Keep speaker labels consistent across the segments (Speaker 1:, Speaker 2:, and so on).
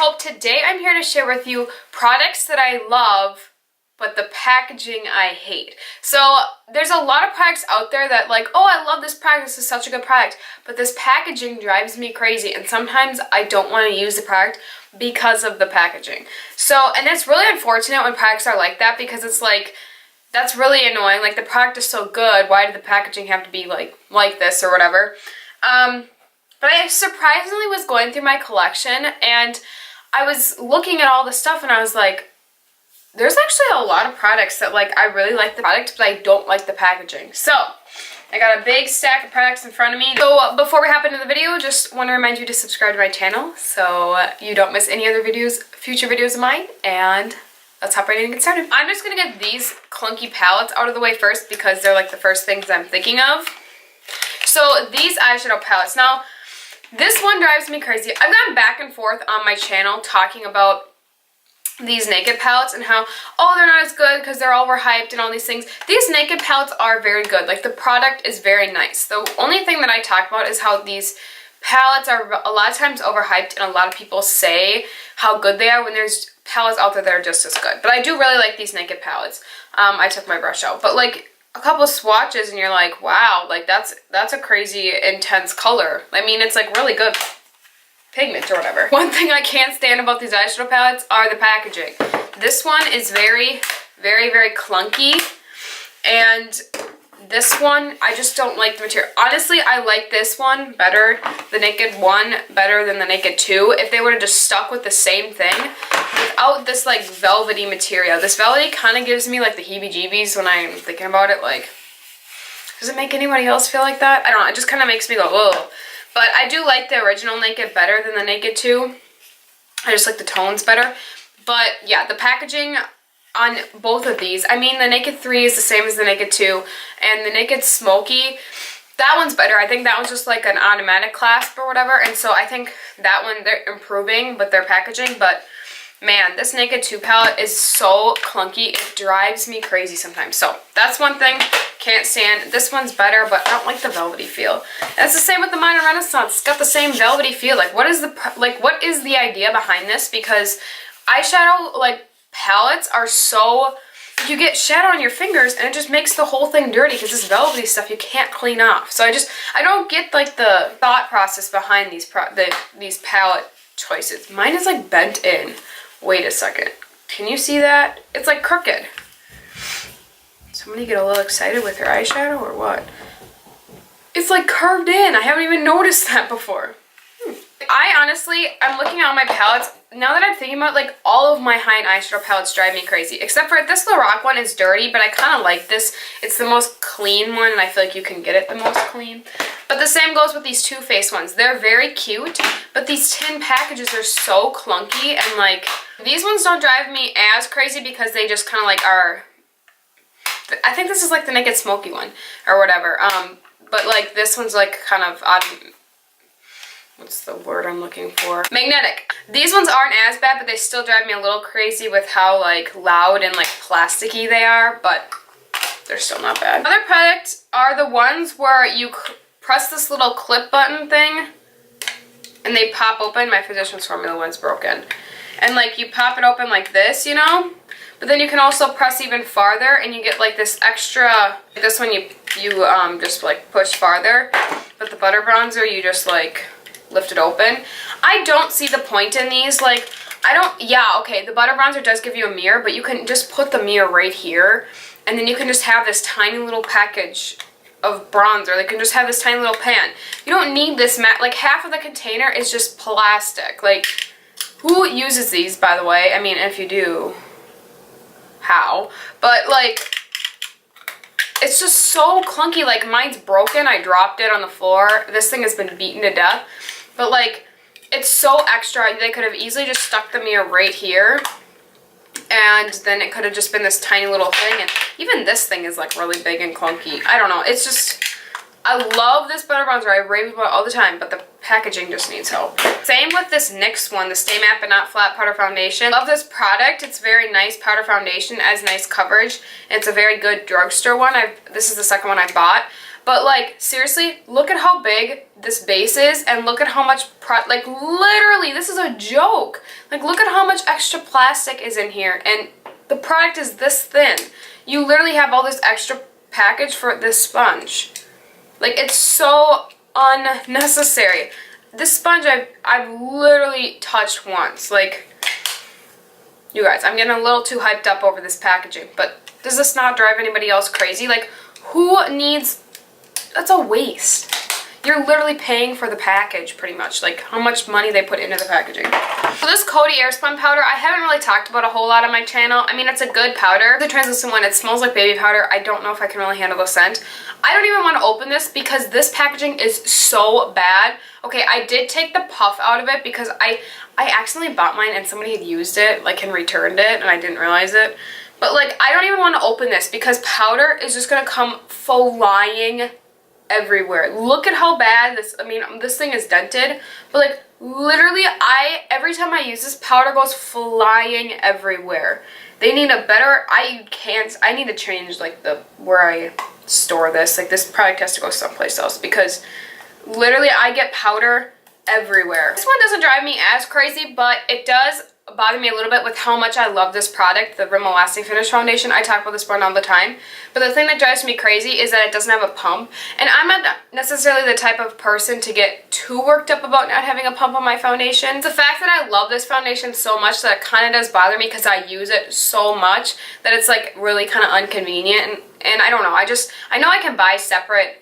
Speaker 1: Hope. Today I'm here to share with you products that I love, but the packaging I hate. So there's a lot of products out there that like, oh, I love this product, this is such a good product, but this packaging drives me crazy, and sometimes I don't want to use the product because of the packaging. So, and it's really unfortunate when products are like that, because it's like, that's really annoying. Like, the product is so good, why did the packaging have to be like this or whatever? But I surprisingly was going through my collection and I was looking at all the stuff and I was like, there's actually a lot of products that like I really like the product, but I don't like the packaging. So I got a big stack of products in front of me. So before we hop into the video, just want to remind you to subscribe to my channel so you don't miss any other videos, future videos of mine, and let's hop right in and get started. I'm just gonna get these clunky palettes out of the way first because they're like the first things I'm thinking of. So these eyeshadow palettes. Now, this one drives me crazy. I've gone back and forth on my channel talking about these naked palettes and how, oh, they're not as good because they're overhyped and all these things. These naked palettes are very good. Like, the product is very nice. The only thing that I talk about is how these palettes are a lot of times overhyped, and a lot of people say how good they are when there's palettes out there that are just as good. But I do really like these naked palettes. I took my brush out, but like a couple swatches and you're like, wow, like that's a crazy intense color. I mean, it's like really good pigment or whatever. One thing I can't stand about these eyeshadow palettes are the packaging. This one is very, very, very clunky, and this one, I just don't like the material. Honestly, I like this one better, the Naked one, better than the Naked 2. If they would have just stuck with the same thing without this like velvety material. This velvety kind of gives me like the heebie-jeebies when I'm thinking about it. Like, does it make anybody else feel like that? I don't know. It just kind of makes me go, whoa. But I do like the original Naked better than the Naked 2. I just like the tones better. But yeah, the packaging on both of these, I mean, the Naked 3 is the same as the Naked 2, and the Naked Smoky, that one's better. I think that one's just like an automatic clasp or whatever, and so I think that one, they're improving with their packaging. But man, this Naked 2 palette is so clunky, it drives me crazy sometimes. So that's one thing, can't stand. This one's better, but I don't like the velvety feel. And it's the same with the Minor Renaissance. It's got the same velvety feel. Like, what is the idea behind this? Because eyeshadow, like, palettes are so, you get shadow on your fingers and it just makes the whole thing dirty because this velvety stuff you can't clean off. So I don't get like the thought process behind these palette choices. Mine is like bent in. Wait a second. Can you see that? It's like crooked. Somebody get a little excited with their eyeshadow or what? It's like curved in. I haven't even noticed that before. I honestly, I'm looking at all my palettes. Now that I'm thinking about it, like, all of my high-end eyeshadow palettes drive me crazy. Except for this Lorac one is dirty, but I kind of like this. It's the most clean one, and I feel like you can get it the most clean. But the same goes with these Too Faced ones. They're very cute, but these tin packages are so clunky, and like, these ones don't drive me as crazy because they just kind of like are, I think this is like the Naked Smoky one or whatever. But like, this one's like kind of odd. What's the word I'm looking for? Magnetic. These ones aren't as bad, but they still drive me a little crazy with how like loud and like plasticky they are, but they're still not bad. Other products are the ones where you press this little clip button thing and they pop open. My Physicians Formula one's broken. And like, you pop it open like this, you know? But then you can also press even farther and you get like this extra, this one you just like push farther, but the butter bronzer you just like lift it open. I don't see the point in these. Like, yeah, okay, the butter bronzer does give you a mirror, but you can just put the mirror right here, and then you can just have this tiny little package of bronzer. They can just have this tiny little pan. You don't need this matte. Like, half of the container is just plastic. Like, who uses these, by the way? I mean, if you do, how? But like, it's just so clunky. Like, mine's broken. I dropped it on the floor. This thing has been beaten to death. But like, it's so extra. They could have easily just stuck the mirror right here, and then it could have just been this tiny little thing. And even this thing is like really big and clunky. I don't know. It's just, I love this butter bronzer. I rave about it all the time, but the packaging just needs help. Same with this NYX one, the Stay Matte But Not Flat Powder Foundation. Love this product. It's very nice powder foundation, has nice coverage. It's a very good drugstore one. This is the second one I bought. But like, seriously, look at how big this base is and look at how much, like literally, this is a joke. Like, look at how much extra plastic is in here and the product is this thin. You literally have all this extra package for this sponge. Like, it's so unnecessary. This sponge I've literally touched once. Like, you guys, I'm getting a little too hyped up over this packaging, but does this not drive anybody else crazy? Like, who needs, that's a waste. You're literally paying for the package pretty much, like how much money they put into the packaging. So this Coty Airspun Powder, I haven't really talked about a whole lot on my channel. I mean, it's a good powder. The translucent one, it smells like baby powder. I don't know if I can really handle the scent. I don't even want to open this because this packaging is so bad. Okay, I did take the puff out of it because I accidentally bought mine and somebody had used it, like, and returned it, and I didn't realize it. But like, I don't even want to open this because powder is just gonna come flying everywhere. Look at how bad this, I mean, this thing is dented, but like, literally, every time I use this, powder goes flying everywhere. They need a better, I need to change like where I store this. Like, this product has to go someplace else because literally I get powder everywhere. This one doesn't drive me as crazy, but it does bother me a little bit with how much I love this product, the Rimmel Lasting Finish Foundation. I talk about this brand all the time, but the thing that drives me crazy is that it doesn't have a pump, and I'm not necessarily the type of person to get too worked up about not having a pump on my foundation. The fact that I love this foundation so much that it kind of does bother me because I use it so much that it's like really kind of inconvenient, and I don't know, I know I can buy separate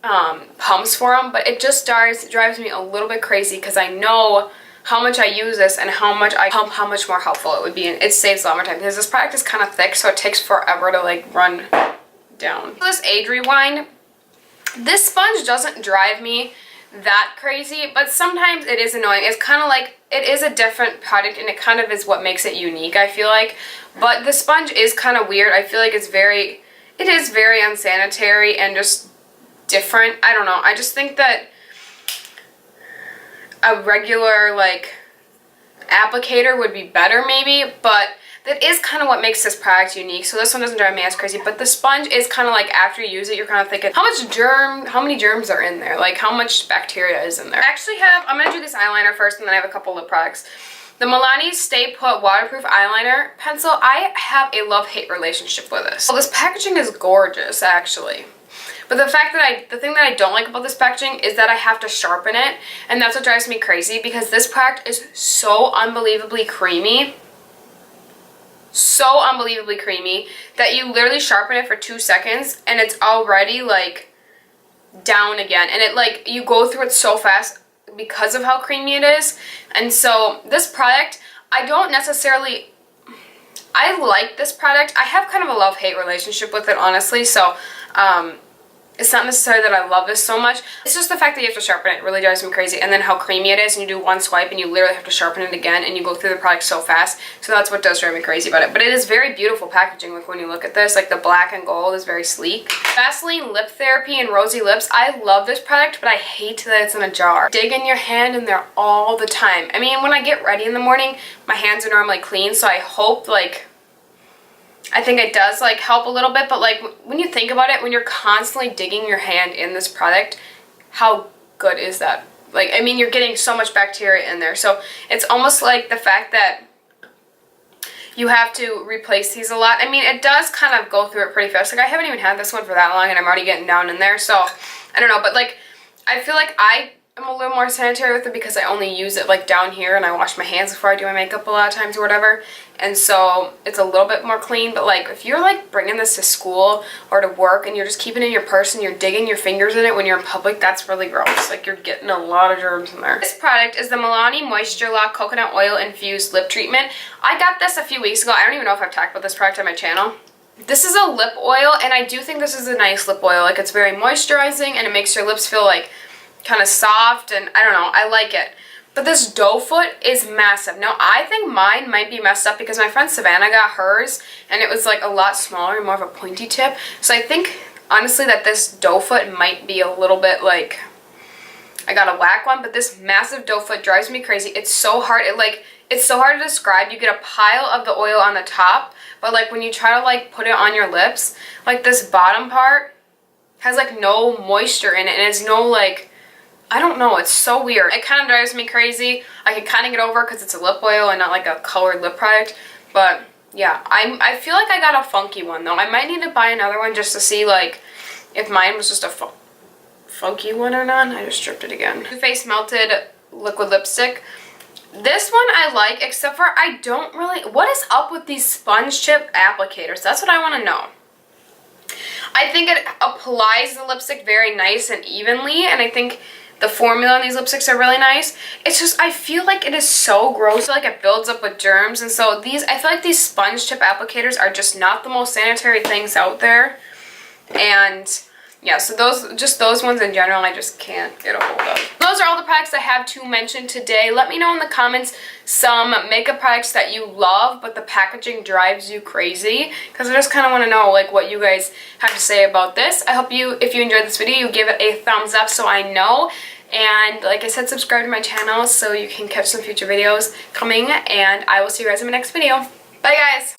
Speaker 1: pumps for them, but it just drives me a little bit crazy because I know how much I use this and how much I pump, how much more helpful it would be, and it saves a lot more time because this product is kind of thick, so it takes forever to like run down. This Age Rewind, this sponge doesn't drive me that crazy, but sometimes it is annoying. It's kind of like, it is a different product and it kind of is what makes it unique, I feel like, but the sponge is kind of weird. I feel like it is very unsanitary and just different. I don't know, I just think that a regular like applicator would be better maybe, but that is kind of what makes this product unique. So this one doesn't drive me as crazy, but the sponge is kind of like, after you use it, you're kind of thinking how many germs are in there, like how much bacteria is in there. I actually have, I'm gonna do this eyeliner first and then I have a couple lip products. The Milani Stay Put Waterproof Eyeliner Pencil, I have a love-hate relationship with this. Well, this packaging is gorgeous actually. But the thing that I don't like about this packaging is that I have to sharpen it, and that's what drives me crazy because this product is so unbelievably creamy. So unbelievably creamy that you literally sharpen it for 2 seconds and it's already like down again. And it like, you go through it so fast because of how creamy it is. And so this product, I like this product. I have kind of a love-hate relationship with it, honestly. So, it's not necessarily that I love this so much. It's just the fact that you have to sharpen it really drives me crazy. And then how creamy it is, and you do one swipe and you literally have to sharpen it again and you go through the product so fast. So that's what does drive me crazy about it. But it is very beautiful packaging. Like when you look at this, like the black and gold is very sleek. Vaseline Lip Therapy and Rosy Lips. I love this product, but I hate that it's in a jar. Dig in your hand in there all the time. I mean, when I get ready in the morning, my hands are normally clean, so I hope like, I think it does like help a little bit, but like when you think about it, when you're constantly digging your hand in this product, how good is that? Like, I mean, you're getting so much bacteria in there. So it's almost like the fact that you have to replace these a lot. I mean, it does kind of go through it pretty fast. Like I haven't even had this one for that long and I'm already getting down in there. So I don't know, but like I feel like I'm a little more sanitary with it because I only use it like down here and I wash my hands before I do my makeup a lot of times or whatever. And so it's a little bit more clean, but like if you're like bringing this to school or to work and you're just keeping it in your purse and you're digging your fingers in it when you're in public, that's really gross. Like you're getting a lot of germs in there. This product is the Milani Moisture Lock Coconut Oil Infused Lip Treatment. I got this a few weeks ago. I don't even know if I've talked about this product on my channel. This is a lip oil and I do think this is a nice lip oil. Like it's very moisturizing and it makes your lips feel like kind of soft, and I don't know, I like it. But this doe foot is massive. Now I think mine might be messed up because my friend Savannah got hers and it was like a lot smaller and more of a pointy tip. So I think honestly that this doe foot might be a little bit like, I got a whack one, but this massive doe foot drives me crazy. It's so hard, it's so hard to describe. You get a pile of the oil on the top, but like when you try to like put it on your lips, like this bottom part has like no moisture in it, and it's no like, I don't know, it's so weird. It kind of drives me crazy. I can kind of get over because it's a lip oil and not like a colored lip product, but yeah, I feel like I got a funky one though. I might need to buy another one just to see like if mine was just a funky one or not. I just stripped it again. Too Faced Melted Liquid Lipstick. This one I like, except for I don't really, what is up with these sponge chip applicators? That's what I want to know. I think it applies the lipstick very nice and evenly, and I think the formula on these lipsticks are really nice. It's just, I feel like it is so gross. I feel like it builds up with germs, and so these, I feel like these sponge tip applicators are just not the most sanitary things out there. And yeah, so those ones in general, I just can't get a hold of. Those are all the products I have to mention today. Let me know in the comments some makeup products that you love, but the packaging drives you crazy, because I just kind of want to know like what you guys have to say about this. I hope you, if you enjoyed this video, you give it a thumbs up so I know. And like I said, subscribe to my channel so you can catch some future videos coming, and I will see you guys in my next video. Bye guys!